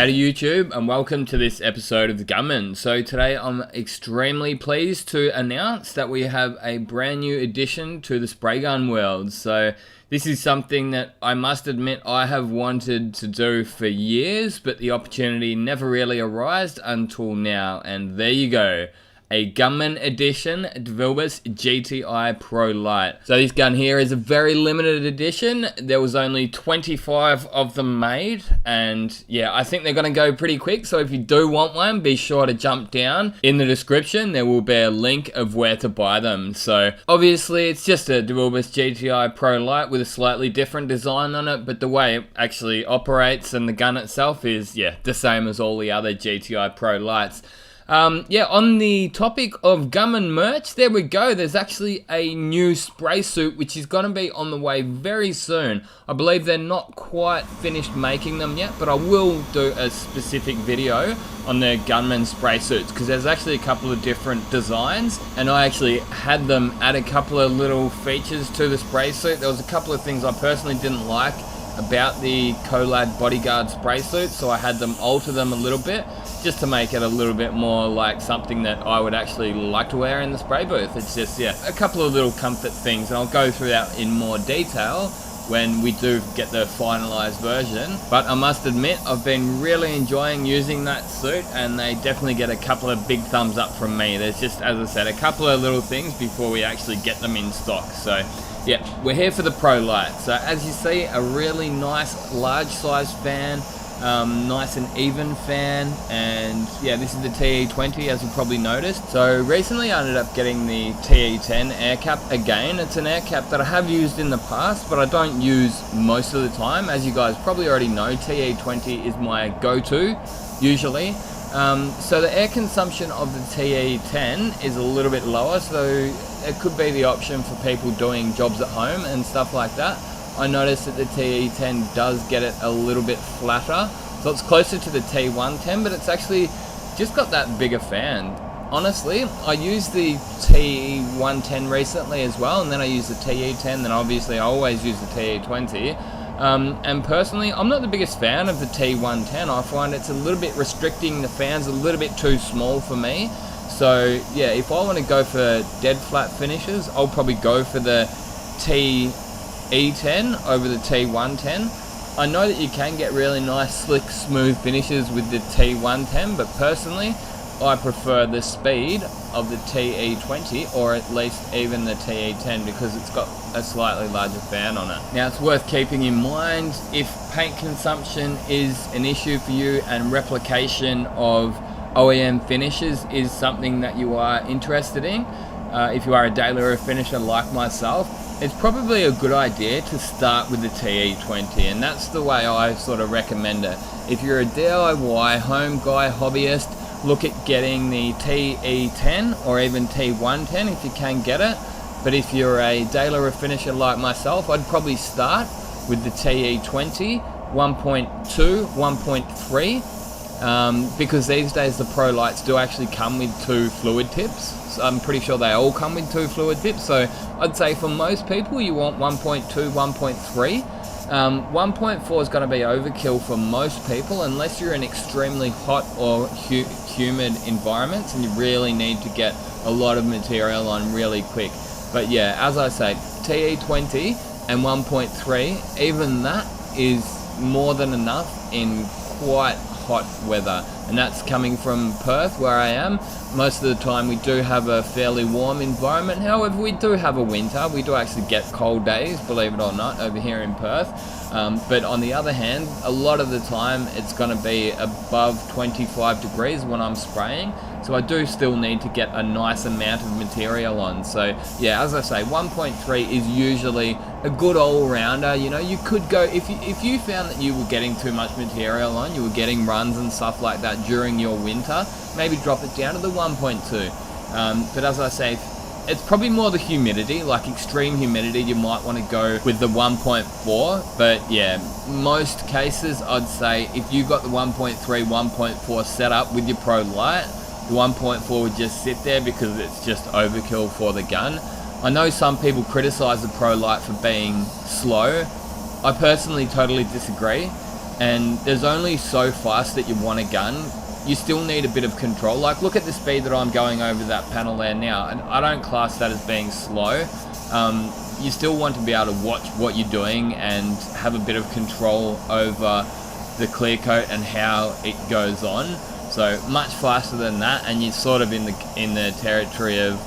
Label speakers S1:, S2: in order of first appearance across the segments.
S1: Howdy YouTube, and welcome to this episode of the Gunman. So today I'm extremely pleased to announce that we have a brand new addition to the spray gun world. So this is something that I must admit I have wanted to do for years, but the opportunity never really arose until now, and there you go. A Gunman edition DeVilbiss GTi Pro Lite. So this gun here is a very limited edition. There was only 25 of them made, and yeah, I think they're gonna go pretty quick. So if you do want one, be sure to jump down in the description. There will be a link of where to buy them. So obviously it's just a DeVilbiss GTi Pro Lite with a slightly different design on it, but the way it actually operates and the gun itself is, yeah, the same as all the other GTi Pro Lites. On the topic of Gunman merch, there we go. There's actually a new spray suit which is going to be on the way very soon. I believe they're not quite finished making them yet, but I will do a specific video on the Gunman spray suits because there's actually a couple of different designs, and I actually had them add a couple of little features to the spray suit. There was a couple of things I personally didn't like about the Collad bodyguard spray suit, so I had them alter them a little bit just to make it a little bit more like something that I would actually like to wear in the spray booth. It's just, yeah, a couple of little comfort things, and I'll go through that in more detail when we do get the finalized version. But I must admit, I've been really enjoying using that suit, and they definitely get a couple of big thumbs up from me. There's just, as I said, a couple of little things before we actually get them in stock. So yeah, we're here for the Pro Lite. So as you see, a really nice large size fan, nice and even fan, and yeah, this is the TE20 as you probably noticed. So recently I ended up getting the TE10 air cap again. It's an air cap that I have used in the past, but I don't use most of the time. As you guys probably already know, TE20 is my go-to usually. So the air consumption of the TE10 is a little bit lower, so it could be the option for people doing jobs at home and stuff like that. I noticed that the TE10 does get it a little bit flatter, so it's closer to the T110, but it's actually just got that bigger fan. Honestly, I used the T110 recently as well, and then I used the TE10, then obviously I always use the TE20. And personally, I'm not the biggest fan of the T110. I find it's a little bit restricting. The fan's a little bit too small for me. So yeah, if I want to go for dead flat finishes, I'll probably go for the TE10 over the T110. I know that you can get really nice, slick, smooth finishes with the T110, but personally, I prefer the speed of the TE20, or at least even the TE10, because it's got a slightly larger fan on it. Now it's worth keeping in mind, if paint consumption is an issue for you and replication of OEM finishes is something that you are interested in, if you are a daily or a finisher like myself, it's probably a good idea to start with the TE20, and that's the way I sort of recommend it. If you're a DIY home guy, hobbyist, look at getting the TE10 or even T110 if you can get it. But if you're a daily or a finisher like myself, I'd probably start with the TE20 1.2, 1.3, because these days the Pro Lites do actually come with 2 fluid tips. So I'm pretty sure they all come with 2 fluid tips, so I'd say for most people you want 1.2, 1.3. 1.4 is going to be overkill for most people unless you're in extremely hot or humid environments and you really need to get a lot of material on really quick. But yeah, as I say, TE20 and 1.3, even that is more than enough in quite hot weather, and that's coming from Perth where I am. Most of the time we do have a fairly warm environment. However, we do have a winter. We do actually get cold days, believe it or not, over here in Perth. But on the other hand, a lot of the time it's going to be above 25 degrees when I'm spraying. So I do still need to get a nice amount of material on. So yeah, as I say, 1.3 is usually a good all-rounder. You know, you could go, if you found that you were getting too much material on, you were getting runs and stuff like that during your winter, maybe drop it down to the 1.2. But as I say, it's probably more the humidity, like extreme humidity, you might want to go with the 1.4. But yeah, most cases I'd say if you got the 1.3, 1.4 set up with your Pro Lite, the 1.4 would just sit there because it's just overkill for the gun. I know some people criticize the Pro Lite for being slow. I personally totally disagree. and there's only so fast that you want a gun. You still need a bit of control. Like, look at the speed that I'm going over that panel there now, and I don't class that as being slow. You still want to be able to watch what you're doing and have a bit of control over the clear coat and how it goes on. So much faster than that, and you're sort of in the territory of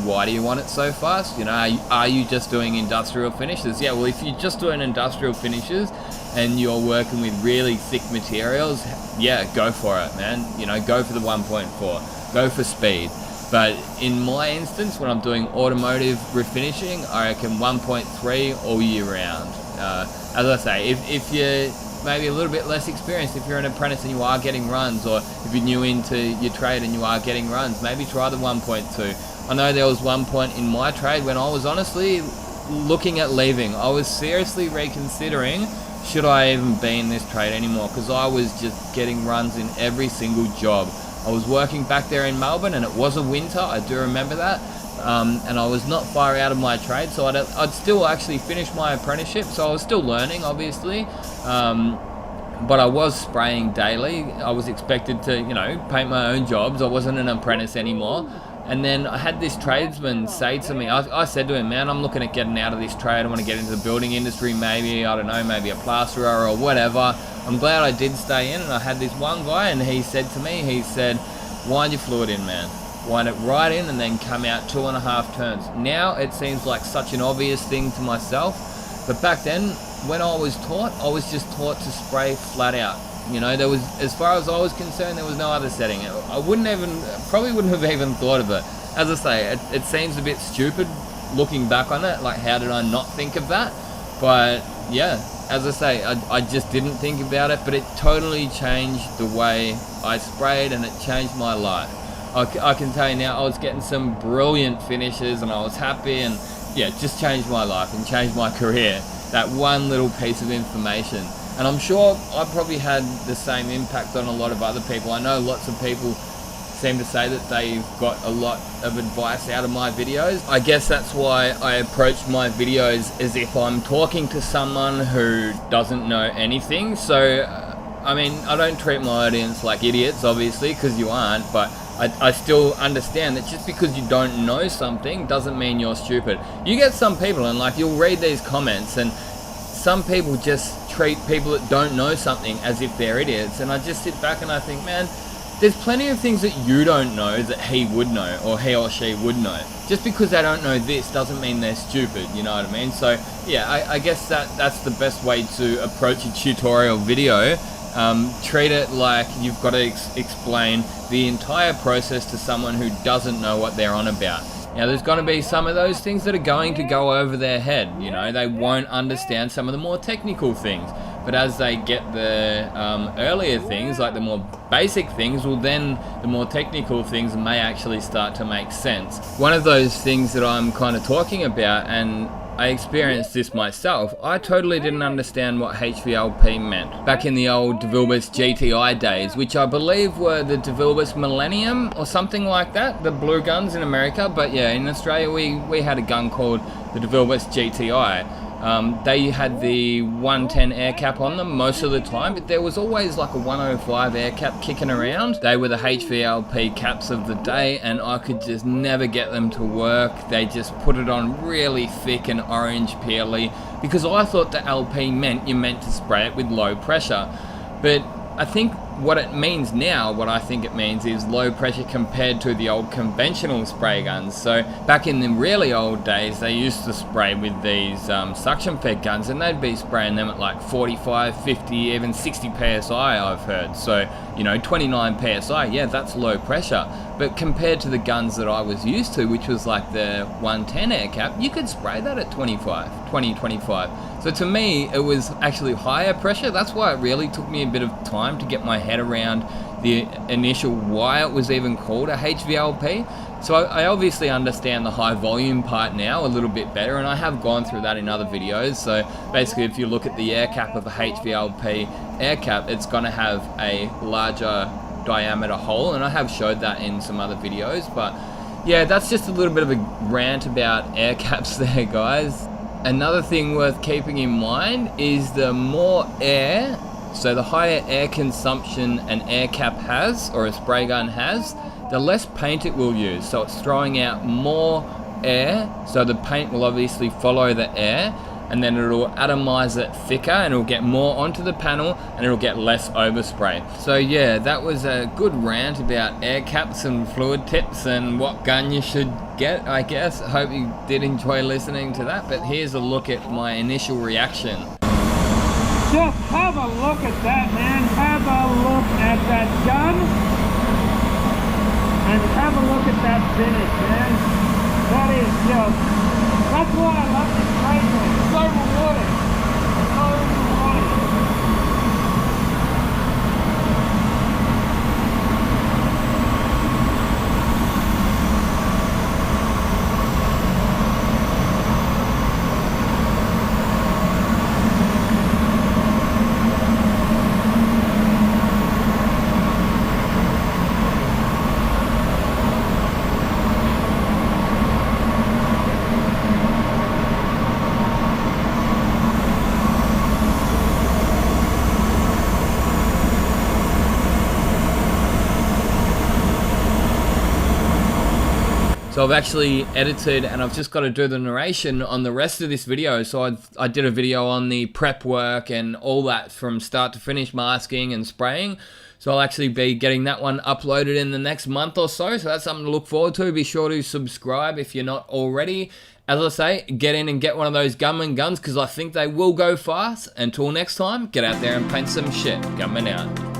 S1: why do you want it so fast? You know, are you just doing industrial finishes? Yeah, well, if you're just doing industrial finishes and you're working with really thick materials, yeah, go for it, man. You know, go for the 1.4, go for speed. But in my instance, when I'm doing automotive refinishing, I reckon 1.3 all year round. As I say, if you're maybe a little bit less experienced, if you're an apprentice and you are getting runs, or if you're new into your trade and you are getting runs, maybe try the 1.2. I know there was one point in my trade when I was honestly looking at leaving. I was seriously reconsidering, should I even be in this trade anymore, because I was just getting runs in every single job. I was working back there in Melbourne, and it was a winter, I do remember that, and I was not far out of my trade, so I'd still actually finish my apprenticeship, so I was still learning, obviously, but I was spraying daily. I was expected to, you know, paint my own jobs. I wasn't an apprentice anymore. And then I had this tradesman say to me, I said to him, man, I'm looking at getting out of this trade. I want to get into the building industry, maybe, I don't know, maybe a plasterer or whatever. I'm glad I did stay in. And I had this one guy, and he said to me, he said, wind your fluid in, man. Wind it right in and then come out 2.5 turns. Now it seems like such an obvious thing to myself, but back then when I was taught, I was just taught to spray flat out. You know, there was, as far as I was concerned, there was no other setting. I probably wouldn't have even thought of it. As I say, it seems a bit stupid looking back on it, like how did I not think of that? But yeah, as I say, I just didn't think about it, but it totally changed the way I sprayed, and it changed my life. I can tell you now, I was getting some brilliant finishes and I was happy, and yeah, it just changed my life and changed my career. That one little piece of information. And I'm sure I probably had the same impact on a lot of other people. I know lots of people seem to say that they've got a lot of advice out of my videos. I guess that's why I approach my videos as if I'm talking to someone who doesn't know anything. So, I mean, I don't treat my audience like idiots, obviously, because you aren't, but I still understand that just because you don't know something doesn't mean you're stupid. You get some people, and like, you'll read these comments, and some people just treat people that don't know something as if they're idiots, and I just sit back and I think, man, there's plenty of things that you don't know that he would know, or he or she would know. Just because they don't know this doesn't mean they're stupid, you know what I mean? So yeah, I guess that's the best way to approach a tutorial video. Treat it like you've got to explain the entire process to someone who doesn't know what they're on about. Now, there's going to be some of those things that are going to go over their head. You know, they won't understand some of the more technical things. But as they get the earlier things, like the more basic things, well, then the more technical things may actually start to make sense. One of those things that I'm kind of talking about, and I experienced this myself, I totally didn't understand what HVLP meant back in the old DeVilbiss GTi days, which I believe were the DeVilbiss Millennium or something like that, the blue guns in America. But yeah, in Australia we had a gun called the DeVilbiss GTi. They had the 110 air cap on them most of the time, but there was always like a 105 air cap kicking around. They were the HVLP caps of the day, and I could just never get them to work. They just put it on really thick and orange peely, because I thought the LP meant you meant to spray it with low pressure. But I think what it means now, what I think it means, is low pressure compared to the old conventional spray guns. So back in the really old days, they used to spray with these suction fed guns, and they'd be spraying them at like 45, 50, even 60 psi, I've heard. So, you know, 29 psi, yeah, that's low pressure. But compared to the guns that I was used to, which was like the 110 air cap, you could spray that at 20, 25. So to me, it was actually higher pressure. That's why it really took me a bit of time to get my head around the initial why it was even called a HVLP. So I obviously understand the high volume part now a little bit better, and I have gone through that in other videos. So basically, if you look at the air cap of a HVLP air cap, it's going to have a larger diameter hole, and I have showed that in some other videos. But yeah, that's just a little bit of a rant about air caps there, guys. Another thing worth keeping in mind is the more air So the higher air consumption an air cap has, or a spray gun has, the less paint it will use. So it's throwing out more air, so the paint will obviously follow the air, and then it'll atomize it thicker and it'll get more onto the panel and it'll get less overspray. So yeah, that was a good rant about air caps and fluid tips and what gun you should get, I guess. I hope you did enjoy listening to that, but here's a look at my initial reaction.
S2: Just have a look at that, man. Have a look at that gun. And have a look at that finish, man. That is just, that's why I love this spray gun. It's so rewarding. So rewarding.
S1: So I've actually edited and I've just got to do the narration on the rest of this video. So I did a video on the prep work and all that from start to finish, masking and spraying. So I'll actually be getting that one uploaded in the next month or so. So that's something to look forward to. Be sure to subscribe if you're not already. As I say, get in and get one of those Gunman guns because I think they will go fast. Until next time, get out there and paint some shit. Gunman out.